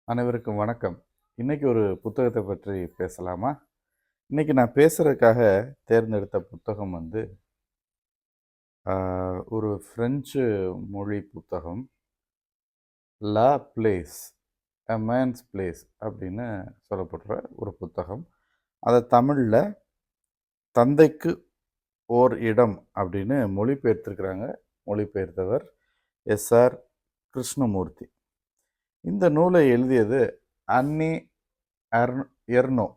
அனைவருக்கும் வணக்கம். இன்னைக்கு ஒரு புத்தகத்தை பற்றி பேசலாமா? இன்னைக்கு நான் பேசுறதுக்காக தேர்ந்தெடுத்த புத்தகம் வந்து, ஆ ஒரு ஃப்ரெஞ்சு மொழி புத்தகம். "லா பிளேஸ், எ மேன்ஸ் பிளேஸ்" அப்படின்னு சொல்லப்படுற ஒரு புத்தகம். அத தமிழ்ல "தந்தைக்கு ஓர் இடம்" அப்படின்னு மொழிபெயர்த்திருக்கிறாங்க. மொழிபெயர்த்தவர் எஸ்.ஆர். கிருஷ்ணமூர்த்தி. இந்த நூலை எழுதியது அன்னி அர்ன் எர்னோ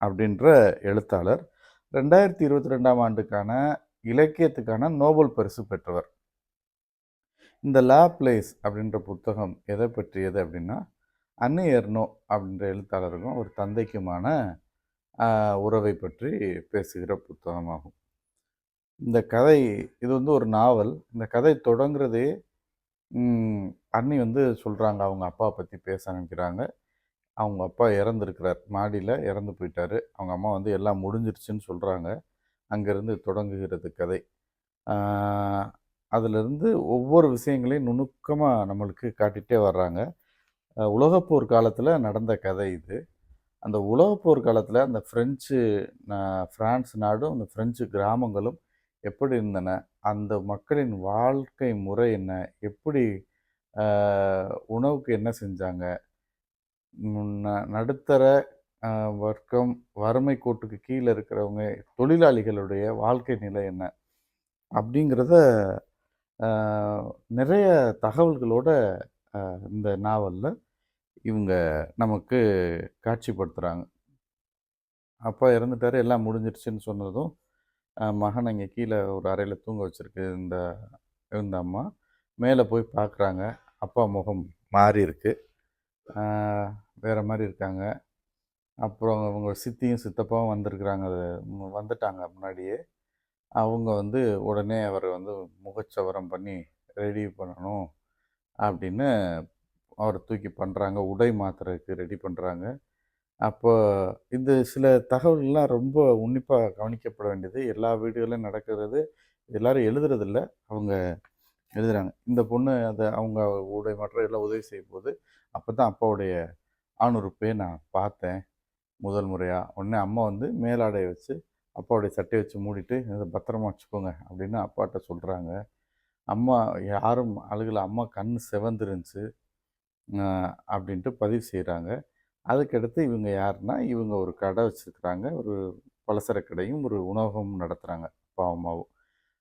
அப்படின்ற எழுத்தாளர். 2022ஆம் ஆண்டுக்கான இலக்கியத்துக்கான நோபல் பரிசு பெற்றவர். இந்த லா பிளேஸ் அப்படின்ற புத்தகம் எதை பற்றியது அப்படின்னா, அன்னி எர்னோ அப்படின்ற எழுத்தாளருக்கும் ஒரு தந்தைக்குமான உறவை பற்றி பேசுகிற புத்தகமாகும். இந்த கதை இது வந்து ஒரு நாவல். இந்த கதை தொடங்குறதே ம் அண்ணி வந்து சொல்றாங்க, அவங்க அப்பாவ பத்தி பேச ஆரம்பிக்கிறாங்க. அவங்க அப்பா இறந்திருக்கிறார். மாடியில இறந்து போயிட்டாரு. அவங்க அம்மா வந்து எல்லாம் முடிஞ்சிருச்சுன்னு சொல்றாங்க. அங்கேருந்து தொடங்குகிறது கதை. ஆ அதிலிருந்து ஒவ்வொரு விஷயங்களையும் நுணுக்கமா நம்மளுக்கு காட்டிட்டே வர்றாங்க. உலகப்போர் காலத்தில நடந்த கதை இது. அந்த உலகப்போர் காலத்தில அந்த பிரான்ஸ் நாடும், அந்த பிரெஞ்சு கிராமங்களும் எப்படி இருந்தன? அந்த மக்களின் வாழ்க்கை முறை என்ன? எப்படி அ உணவுக்கு என்ன செஞ்சாங்க? நடுத்தர அ வர்க்கம், வறுமை கோட்டுக்கு கீழ இருக்கிறவங்க, தொழிலாளிகளுடைய வாழ்க்கை நிலை என்ன? அப்படிங்கிறத அ நிறைய தகவல்களோட இந்த நாவல்ல இவங்க நமக்கு காட்சிப்படுத்துறாங்க. அப்பா இறந்துட்டாரு, எல்லாம் முடிஞ்சிருச்சுன்னு சொன்னதும், மகன இங்க கீழ ஒரு அறையில தூங்க வச்சிருக்கு இருந்த அம்மா, மேல போய் பார்க்குறாங்க. அப்பா முகம் மாறியிருக்கு. அ வேற மாரி இருக்காங்க. அப்புறம் அவங்க சித்தியும், சித்தப்பாவும் வந்திருக்கிறாங்க. வந்துட்டாங்க முன்னாடியே. அவங்க வந்து உடனே அவர வந்து முகச்சவரம் பண்ணி ரெடி பண்ணணும் அப்படின்னு அவர தூக்கி பண்றாங்க. உடை மாத்துறதுக்கு ரெடி பண்றாங்க. அப்போ இந்த சில தகவல்கள்லாம் ரொம்ப உன்னிப்பா கவனிக்கப்பட வேண்டியது. எல்லா வீடுகளிலும் நடக்கிறது. எல்லாரும் எழுதுறதில்ல. அவங்க எழுதுறாங்க. இந்த பொண்ணு அவங்க உடை மாற்ற எல்லாம் உதவி செய்யும்போது, அப்பதான் அப்பாவுடைய ஆணுறுப்பே நான் பார்த்தேன் முதல் முறையா. உடனே அம்மா வந்து மேலாடைய வச்சு, அப்பாவுடைய சட்டைய வச்சு மூடிட்டு, "இத பத்திரமா வச்சுக்கோங்க" அப்படின்னு அப்பாட்ட சொல்றாங்க. அம்மா யாரும் அழுகல. அம்மா கண் சிவந்திருந்துச்சு. அ அப்படின்ட்டு பதிவு செய்றாங்க. அதுக்கடுத்து இவங்க யாருன்னா, இவங்க ஒரு கடை வச்சிருக்கிறாங்க. ஒரு பலசரக்கு கடையும், ஒரு உணவகமும் நடத்துறாங்க. அப்பாவும், அம்மாவும்.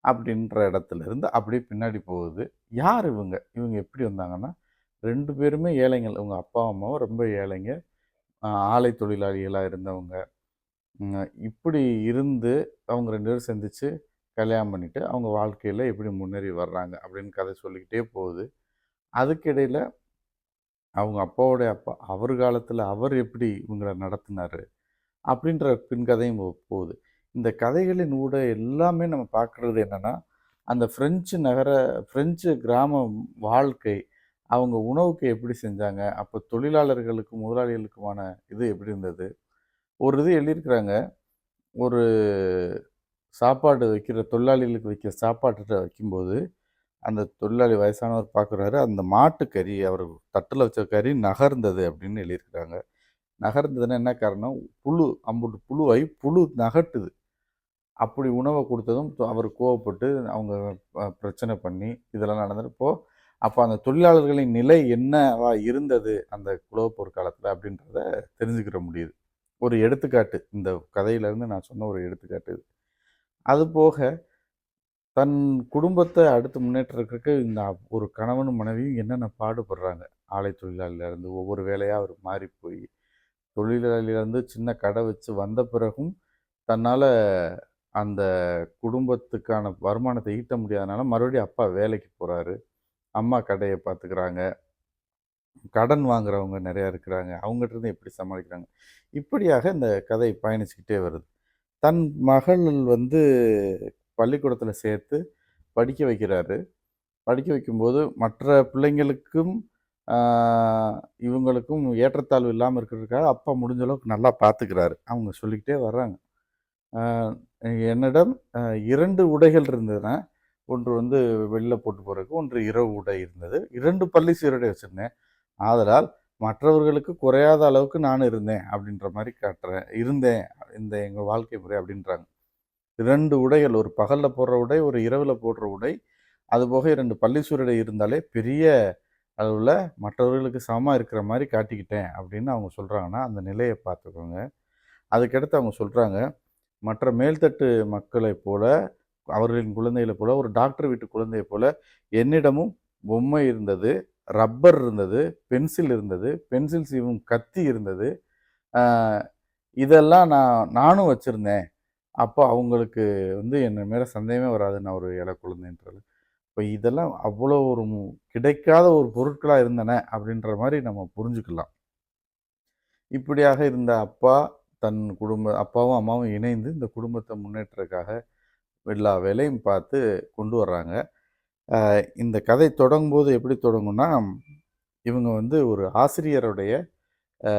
அப்படின்ற இடத்துல இருந்து அப்படியே பின்னாடி போகுது. யார் இவங்க? இவங்க எப்படி வந்தாங்கன்னா, 2 பேருமே ஏழைகள். இவங்க அப்பாவும், அம்மாவும் ரொம்ப ஏழைங்க. ஆலை தொழிலாளிகளா இருந்தவங்க. இப்படி இருந்து அவங்க 2 பேரும் சந்திச்சு, கல்யாணம் பண்ணிட்டு, அவங்க வாழ்க்கையில எப்படி முன்னேறி வர்றாங்க அப்படின்னு கதை சொல்லிக்கிட்டே போகுது. அதுக்கு இடையில அவங்க அப்பாவோடைய அப்பா, அவர் காலத்துல அவர் எப்படி இவங்கள நடத்துனாரு? அப்படின்ற பின்கதையும் போகுது. இந்த கதைகளின் ஊட எல்லாமே நம்ம பார்க்குறது என்னன்னா, அந்த பிரெஞ்சு கிராம வாழ்க்கை, அவங்க உணவுக்கு எப்படி செஞ்சாங்க? அப்போ தொழிலாளர்களுக்கும், முதலாளிகளுக்குமான இது எப்படி இருந்தது? ஒரு இது எழுதியிருக்கிறாங்க. ஒரு சாப்பாடு வைக்கிற தொழிலாளிகளுக்கு வைக்கிற சாப்பாட்டுட்ட வைக்கும்போது, அந்த தொழிலாளி வயசானவர் பார்க்குறாரு, அந்த மாட்டுக்கறி அவர் தட்டுல வச்ச கறி நகர்ந்தது அப்படின்னு எழுதியிருக்கிறாங்க. நகர்ந்ததுன்னா என்ன காரணம்? அம்புட்டு புழுவாகி புழு நகட்டுது. அப்படி உணவ குடுத்ததும் அவர் கோவப்பட்டு அவங்க பிரச்சனை பண்ணி இதெல்லாம் நடந்தப்போ, அப்ப அந்த தொழிலாளர்களின் நிலை என்னவா இருந்தது அந்த உழவுப்போர் காலத்துல அப்படின்றத தெரிஞ்சுக்கிற முடியுது. ஒரு எடுத்துக்காட்டு. இந்த கதையிலேருந்து நான் சொன்ன ஒரு எடுத்துக்காட்டு இது. அதுபோக தன் குடும்பத்த அடுத்து முன்னேற்றத்துக்கு இந்த ஒரு கணவனும் மனைவியும் என்னென்ன பாடுபடுறாங்க. ஆலை தொழிலாளியிலேருந்து ஒவ்வொரு வேலையா அவர் மாறி போய், தொழிலாளியிலேருந்து சின்ன கடை வச்சு வந்த பிறகும், தன்னால அந்த குடும்பத்துக்கான வருமானத்த ஈட்ட முடியாதனால மறுபடியும் அப்பா வேலைக்கு போறாரு. அம்மா கடைய பார்த்துக்கிறாங்க. கடன் வாங்குறவங்க நெறையா இருக்கிறாங்க. அவங்கட்டருந்து எப்படி சமாளிக்கிறாங்க. இப்படியாக இந்த கதை பயணிச்சுக்கிட்டே வருது. தன் மகள் வந்து பள்ளிக்கூடத்தில சேர்த்து படிக்க வைக்கிறாரு. படிக்க வைக்கும்போது மற்ற பிள்ளைங்களுக்கும், ஆ இவங்களுக்கும் ஏற்றத்தாழ்வு இல்லாம இருக்கிறதுக்காக அப்பா முடிஞ்ச அளவுக்கு நல்லா பார்த்துக்கிறாரு. அவங்க சொல்லிக்கிட்டே வர்றாங்க. ஆ என்னிடம் 2 உடைகள் இருந்தன. ஒன்று வந்து வெளில போட்டு போறதுக்கு, ஒன்று இரவு உடை இருந்தது. 2 பள்ளி சீருடை வச்சிருந்தேன். ஆதலால் மற்றவர்களுக்கு குறையாத அளவுக்கு நான் இருந்தேன் அப்படின்ற மாரி இருந்தேன் இந்த எங்க வாழ்க்கை முறை அப்படின்றாங்க. 2 உடைகள், ஒரு பகல்ல போடுற உடை, ஒரு இரவுல போடுற உடை. அதுபோக 2 பள்ளி சூருடை இருந்தாலே பெரிய அளவுல மற்றவர்களுக்கு சமமா இருக்கிற மாரி காட்டிக்கிட்டேன் அப்படின்னு அவங்க சொல்றாங்கன்னா, அந்த நிலைய பார்த்துக்கோங்க. அதுக்கடுத்து அவங்க சொல்றாங்க, மற்ற மேல்தட்டு மக்களைப் போல, அவர்களின் குழந்தைகளைப் போல, ஒரு டாக்டர் வீட்டு குழந்தையைப் போல என்னிடமும் பொம்மை இருந்தது, ரப்பர் இருந்தது, பென்சில் இருந்தது, பென்சில் சீவும் கத்தி இருந்தது. அ இதெல்லாம் நானும் வச்சிருந்தேன். அப்போ அவங்களுக்கு என் மேல சந்தேகமே வராது. நான் ஒரு ஏழை குழந்தைன்றது. இப்ப இதெல்லாம் அவ்வளோ ஒரு கிடைக்காத ஒரு பொருட்களா இருந்தன அப்படின்ற மாரி நம்ம புரிஞ்சுக்கலாம். இப்படியாக இருந்த அப்பா, அப்பாவும், அம்மாவும் இணைந்து இந்த குடும்பத்த முன்னேற்றதுக்காக எல்லா வேலையும் பார்த்து கொண்டு வர்றாங்க. இந்த கதை தொடங்கும்போது எப்படி தொடங்கும்னா, இவங்க ஒரு ஆசிரியருடைய அ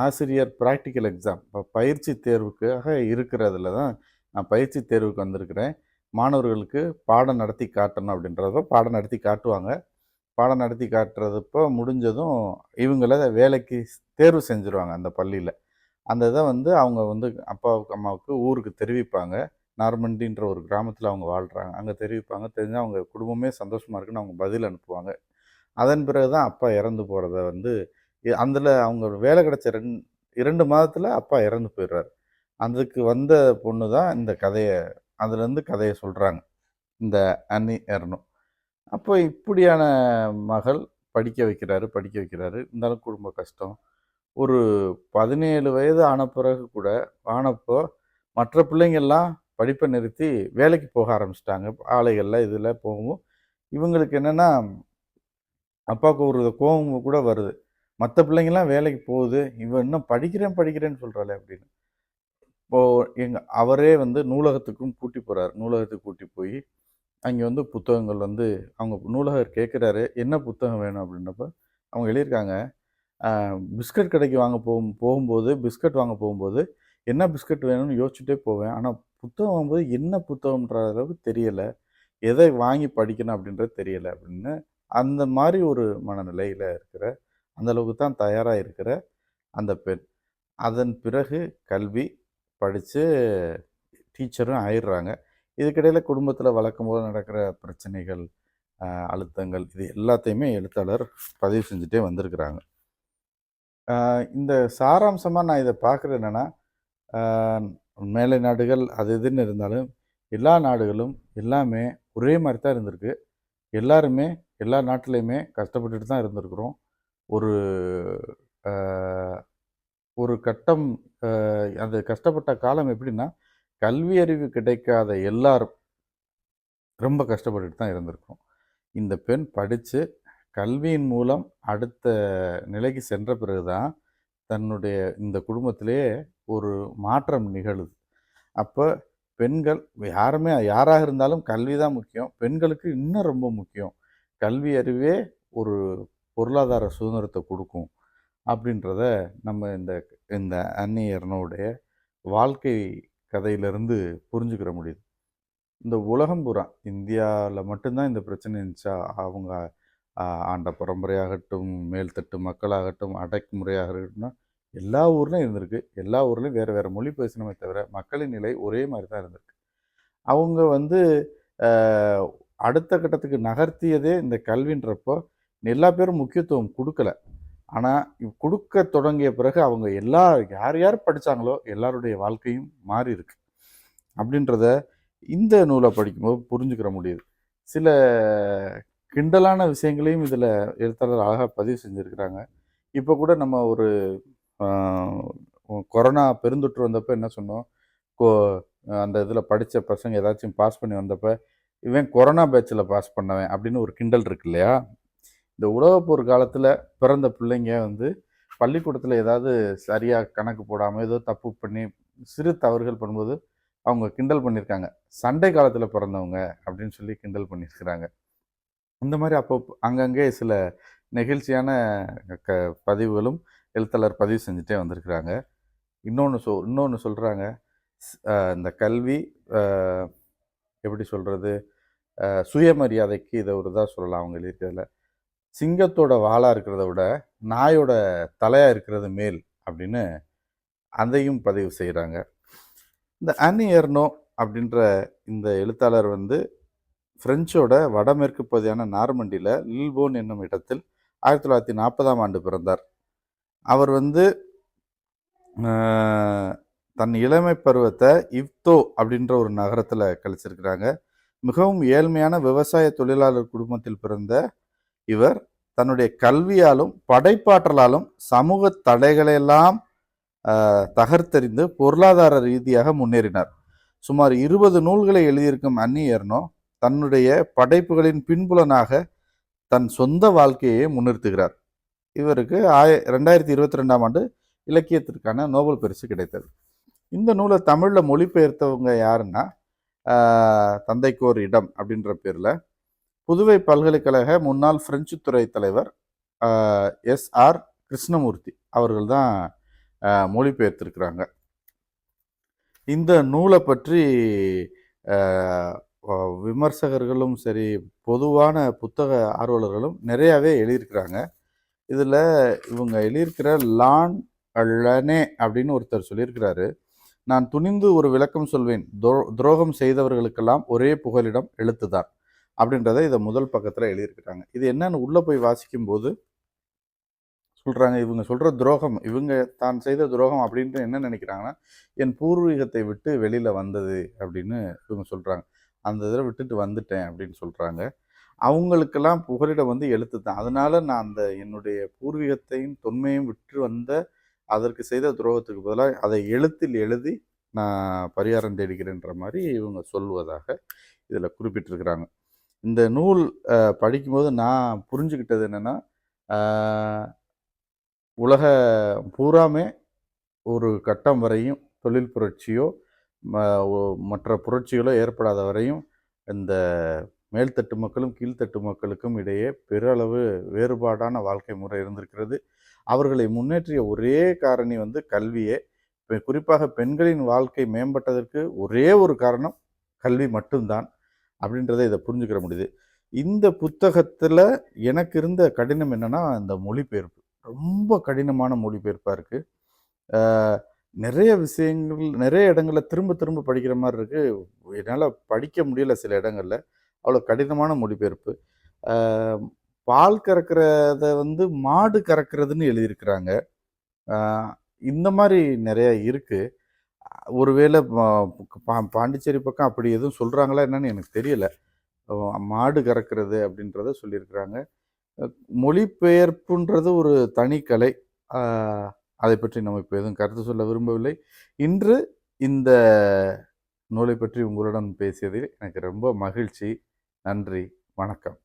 ஆசிரியர் பிராக்டிகல் எக்ஸாம் பயிற்சி தேர்வுக்காக இருக்கிறதுல தான் நான் பயிற்சி தேர்வுக்கு வந்திருக்கிறேன். மாணவர்களுக்கு பாடம் நடத்தி காட்டணும் அப்படின்றத பாடம் நடத்தி காட்டுவாங்க. பாடம் நடத்தி காட்டுறதப்போ முடிஞ்சதும் இவங்கள வேலைக்கு தேர்வு செஞ்சுருவாங்க அந்த பள்ளியில. அந்த இத அவங்க அப்பாவுக்கு, அம்மாவுக்கு ஊருக்கு தெரிவிப்பாங்க. நார்மண்டின்ற ஒரு கிராமத்தில அவங்க வாழ்றாங்க. அங்க தெரிவிப்பாங்க. தெரிஞ்சா அவங்க குடும்பமே சந்தோஷமா இருக்குன்னு அவங்க பதில் அனுப்புவாங்க. அதன் பிறகு தான் அப்பா இறந்து போறத அதில அவங்க வேலை கிடைச்ச 2 மாதத்தில அப்பா இறந்து போயிடுறாரு. அதுக்கு வந்த பொண்ணு தான் இந்த அதுலேருந்து கதைய சொல்றாங்க. இந்த அன்னி எர்னோ. அப்போ இப்படியான மகள் படிக்க வைக்கிறாரு. இருந்தாலும் குடும்ப கஷ்டம். ஒரு 17 வயது ஆன பிறகு கூட ஆனப்போ மற்ற பிள்ளைங்கள்லாம் படிப்ப நிறுத்தி வேலைக்கு போக ஆரம்பிச்சுட்டாங்க. ஆலைகள்ல இதில போகவும், இவங்களுக்கு என்னன்னா அப்பாவுக்கு ஒரு கோவம் கூட வருது. மத்த பிள்ளைங்கலாம் வேலைக்கு போகுது. இவ இன்னும் படிக்கிறேன் படிக்கிறேன்னு சொல்றாளே அப்படின்னு. இப்போ அவரே நூலகத்துக்கும் கூட்டி போறாரு. நூலகத்துக்கு கூட்டி போயி, அங்கே புத்தகங்கள் அவங்க நூலகர் கேட்குறாரு, "என்ன புத்தகம் வேணும்?" அப்படின்னப்ப, அவங்க எழுதியிருக்காங்க, பிஸ்கட் கடைக்கு போகும்போது பிஸ்கட் வாங்க போகும்போது, என்ன பிஸ்கட் வேணும்னு யோசிச்சுட்டே போவேன். ஆனா புத்தகம் வாங்கும்போது என்ன புத்தகம்ன்ற அளவுக்கு தெரியல. எதை வாங்கி படிக்கணும் அப்படின்றது தெரியல அப்படின்னு, அந்த மாரி ஒரு மனநிலையில இருக்கிற, அந்த அளவுக்கு தான் தயாரா இருக்கிற அந்த பெண். அதன் பிறகு கல்வி படிச்சு டீச்சரும் ஆயிடுறாங்க. இதுக்கிடையில குடும்பத்தில வழக்கம் போல நடக்கிற பிரச்சனைகள், அழுத்தங்கள் இது எல்லாத்தையுமே எழுத்தாளர் பதிவு செஞ்சுட்டே வந்திருக்கிறாங்க. இந்த சாராம்சமா நான் இத பார்க்குறது என்னன்னா, அ மேலை நாடுகள் அது இதுன்னு இருந்தாலும், எல்லா நாடுகளும் எல்லாமே ஒரே மாரி தான் இருந்திருக்கு. எல்லாருமே எல்லா நாட்டிலயுமே கஷ்டப்பட்டுட்டு தான் இருந்திருக்கிறோம். ஒரு அ ஒரு கட்டம் அந்த கஷ்டப்பட்ட காலம் எப்படின்னா, கல்வி அறிவு கிடைக்காத எல்லாரும் ரொம்ப கஷ்டப்பட்டுட்டு தான் இருந்திருக்கிறோம். இந்த பெண் படிச்சு, கல்வியின் மூலம் அடுத்த நிலைக்கு சென்ற பிறகு தான், தன்னுடைய இந்த குடும்பத்திலேயே ஒரு மாற்றம் நிகழுது. அப்ப பெண்கள் யாராக இருந்தாலும் கல்வி தான் முக்கியம். பெண்களுக்கு இன்னும் ரொம்ப முக்கியம். கல்வி அறிவே ஒரு பொருளாதார சுதந்திரத்த குடுக்கும். அப்படின்றத நம்ம இந்த இந்த அன்னி எர்னோவுடைய வாழ்க்கை கதையிலிருந்து புரிஞ்சுக்கிற முடியுது. இந்த உலகம் பூரா இந்தியால மட்டும் தான் இந்த பிரச்சனை இருந்துச்சா? அவங்க ஆண்ட பரம்பரையாகட்டும், மேல்தட்டு மக்களாகட்டும், அடக்குமுறையாகட்டும்னா எல்லா ஊர்லயும் இருந்திருக்கு. எல்லா ஊர்லயும் வேற வேற மொழி பேசினோமே தவிர, மக்களின் நிலை ஒரே மாரி தான் இருந்திருக்கு. அவங்க அ அடுத்த கட்டத்துக்கு நகர்த்தியதே இந்த கல்வின்றப்போ, எல்லா பேரும் முக்கியத்துவம் குடுக்கல. ஆனா, குடுக்க தொடங்கிய பிறகு அவங்க யார் யார் படிச்சாங்களோ, எல்லாருடைய வாழ்க்கையும் மாறியிருக்கு. அப்படின்றத இந்த நூல படிக்கும்போது புரிஞ்சுக்கிற முடியுது. சில கிண்டலான விஷயங்களையும் இதில எழுத்தாளர் அழகா பதிவு செஞ்சிருக்கிறாங்க. இப்ப கூட நம்ம ஒரு ஆ கொரோனா பெருந்தொற்று வந்தப்ப என்ன சொன்னோம்? கொ அந்த இதில படிச்ச பசங்க ஏதாச்சும் பாஸ் பண்ணி வந்தப்ப, "இவன் கொரோனா பேட்ச்ல பாஸ் பண்ணவன்" அப்படின்னு ஒரு கிண்டல் இருக்கு இல்லையா? இந்த உலகப்போர் காலத்துல பிறந்த பிள்ளைங்க பள்ளிக்கூடத்துல ஏதாவது சரியா கணக்கு போடாம, ஏதோ தப்பு பண்ணி, சிறு தவறுகள் பண்ணும்போது, அவங்க கிண்டல் பண்ணியிருக்காங்க. சண்டை காலத்துல பிறந்தவங்க அப்படின்னு சொல்லி கிண்டல் பண்ணியிருக்கிறாங்க. இந்த மாரி அங்கங்கே சில நெகிழ்ச்சியான க பதிவுகளும் எழுத்தாளர் பதிவு செஞ்சுட்டே வந்திருக்கிறாங்க. இன்னொன்னு சொல்றாங்க. இந்த கல்வி அ எப்படி சொல்றது? சுயமரியாதைக்கு இத ஒரு இதா சொல்லலாம் அவங்க எழுதியிருக்கிறதுல. சிங்கத்தோட வாலா இருக்கிறத விட நாயோட தலையா இருக்கிறது மேல் அப்படின்னு அதையும் பதிவு செய்கிறாங்க. இந்த அன்னி எர்னோ அப்படின்ற இந்த எழுத்தாளர் வந்து பிரெஞ்சோட வடமேற்கு பகுதியான நார்மண்டியில் லில்போன் என்னும் இடத்தில் 1940ஆம் ஆண்டு பிறந்தார். அவர் வந்து தன் இளமை பருவத்தை இவ்தோ அப்படின்ற ஒரு நகரத்தில் கழிச்சிருக்கிறாங்க. மிகவும் ஏழ்மையான விவசாய தொழிலாளர் குடும்பத்தில் பிறந்த இவர் தன்னுடைய கல்வியாலும் படைப்பாற்றலாலும் சமூக தடைகளையெல்லாம் தகர்த்தெறிந்து பொருளாதார ரீதியாக முன்னேறினார். சுமார் 20 நூல்களை எழுதியிருக்கும் அன்னி எர்னோ தன்னுடைய படைப்புகளின் பின்புலனாக தன் சொந்த வாழ்க்கையை முன்னிறுத்துகிறார். இவருக்கு 2022ஆம் ஆண்டு இலக்கியத்திற்கான நோபல் பரிசு கிடைத்தது. இந்த நூலை தமிழில் மொழிபெயர்த்தவங்க யாருன்னா தந்தைக்கோர் இடம் அப்படின்ற பேரில் புதுவை பல்கலைக்கழக முன்னாள் பிரெஞ்சு துறை தலைவர் SR கிருஷ்ணமூர்த்தி அவர்கள் தான் மொழிபெயர்த்திருக்கிறாங்க. இந்த நூலை பற்றி விமர்சகர்களும் சரி, பொதுவான புத்தக ஆர்வலர்களும் நிறையாவே எழுதியிருக்கிறாங்க. இதில் இவங்க எழுதியிருக்கிற லான் லனே அப்படின்னு ஒருத்தர் சொல்லியிருக்கிறாரு, நான் துணிந்து ஒரு விளக்கம் சொல்வேன், துரோகம் செய்தவர்களுக்கெல்லாம் ஒரே புகலிடம் எழுத்துதான் அப்படின்றத இதை முதல் பக்கத்தில் எழுதியிருக்கிறாங்க. இது என்னன்னு உள்ளே போய் வாசிக்கும்போது சொல்கிறாங்க, இவங்க சொல்கிற துரோகம், இவங்க தான் செய்த துரோகம் அப்படின்ட்டு என்ன நினைக்கிறாங்கன்னா, என் பூர்வீகத்தை விட்டு வெளியில் வந்தது அப்படின்னு இவங்க சொல்கிறாங்க. அந்த இதில் விட்டுட்டு வந்துட்டேன் அப்படின்னு சொல்கிறாங்க. அவங்களுக்கெல்லாம் புகலிடம் வந்து எழுத்து தான். அதனால் நான் அந்த என்னுடைய பூர்வீகத்தையும் தொன்மையும் விட்டு வந்த அதற்கு செய்த துரோகத்துக்கு பதிலாக அதை எழுத்தில் எழுதி நான் பரிகாரம் தேடுகிறேன்ற மாதிரி இவங்க சொல்வதாக இதில் குறிப்பிட்டிருக்கிறாங்க. இந்த நூல் படிக்கும்போது நான் புரிஞ்சுக்கிட்டது என்னென்னா, உலக பூராமே ஒரு கட்டம் வரையும் தொழில் புரட்சியோ மற்ற புரட்சிகளோ ஏற்படாத வரையும் இந்த மேல்தட்டு மக்களும் கீழ்த்தட்டு மக்களுக்கும் இடையே பெருளவு வேறுபாடான வாழ்க்கை முறை இருந்திருக்கிறது. அவர்களை முன்னேற்றிய ஒரே காரணி வந்து கல்வியே. குறிப்பாக பெண்களின் வாழ்க்கை மேம்பட்டதற்கு ஒரே ஒரு காரணம் கல்வி மட்டும்தான் அப்படின்றத இதை புரிஞ்சுக்கிற முடியுது. இந்த புத்தகத்தில் எனக்கு இருந்த கடினம் என்னென்னா, இந்த மொழிபெயர்ப்பு ரொம்ப கடினமான மொழிபெயர்ப்பாக இருக்குது. நிறைய விஷயங்கள் நிறைய இடங்களில் திரும்ப திரும்ப படிக்கிற மாதிரி இருக்குது. என்னால் படிக்க முடியல சில இடங்களில், அவ்வளோ கடினமான மொழிபெயர்ப்பு. பால் கறக்கிறத வந்து மாடு கறக்கிறதுன்னு எழுதியிருக்கிறாங்க. இந்த மாதிரி நிறைய இருக்குது. ஒருவேளை பாண்டிச்சேரி பக்கம் அப்படி எதுவும் சொல்கிறாங்களா என்னன்னு எனக்கு தெரியல. மாடு கறக்கிறது அப்படின்றத சொல்லியிருக்கிறாங்க. மொழிபெயர்ப்புன்றது ஒரு தனிக்கலை. அதை பற்றி நம்ம இப்போ எதுவும் கருத்து சொல்ல விரும்பவில்லை. இன்று இந்த நூலை பற்றி உங்களுடன் பேசியதில் எனக்கு ரொம்ப மகிழ்ச்சி. நன்றி, வணக்கம்.